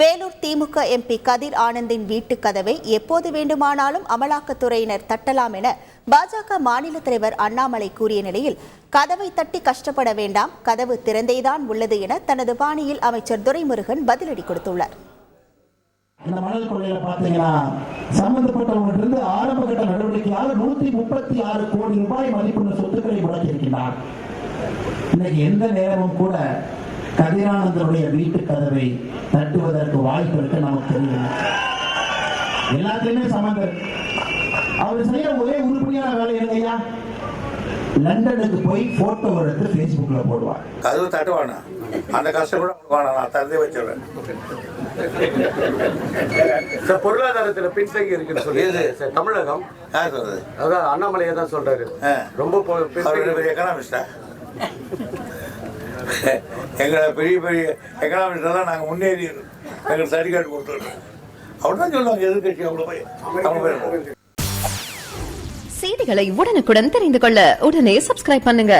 வேலூர் திமுக MP கதிர் ஆனந்தின் வீட்டு கதவை எப்போது வேண்டுமானாலும் அமலாக்கத்துறையினர் தட்டலாம் என பாஜக மாநில தலைவர் அண்ணாமலை கூறிய நிலையில், கதவை தட்டி கஷ்டப்பட வேண்டாம், கதவு திறந்தேதான் உள்ளது என தனது பாணியில் அமைச்சர் துரைமுருகன் பதிலடி கொடுத்துள்ளார். இந்த மணல் கொள்ளையில பாத்தீங்கன்னா சம்பந்தப்பட்டவர்களிருந்து ஆரம்ப கட்ட நடவடிக்கையாக 136 கோடி ரூபாய் மதிப்புள்ள சொத்துக்களை முடக்கியிருக்கிறார். இன்னைக்கு எந்த நேரமும் கூட கதிரானந்தனுடைய வீட்டு கதவை தட்டுவதற்கு வாய்ப்பு இருக்கு நமக்கு தெரியல. எல்லாத்தையுமே சம்பந்தம் அவர் செய்ய ஒரே உருப்படியான வேலை இல்லையா, லண்டனுக்கு போய் போட்டோ எடுத்து பேஸ்புக்ல போடுவார். கதவு தட்டுவானா, அந்த கஷ்டம் கூட நான் தந்தே வச்சிருவேன். பொருளாதாரத்தில் பின்தங்கி இருக்குன்னு சொல்லி தமிழகம் யார் சொல்றது? அதாவது அண்ணாமலையை தான் சொல்றாரு. ரொம்ப எக்கனாமிஸ்டா, எங்களை பெரிய பெரிய எக்கனாமிஸ்டெல்லாம் நாங்கள் முன்னேறி எங்களுக்கு சர்டிஃபிகேட் கொடுத்துருக்கோம். அவ்வளோதான் சொல்லுவாங்க எதிர்கட்சி. அவ்வளோ செய்திகளை உடனுக்குடன் தெரிந்து கொள்ள உடனே சப்ஸ்கிரைப் பண்ணுங்க.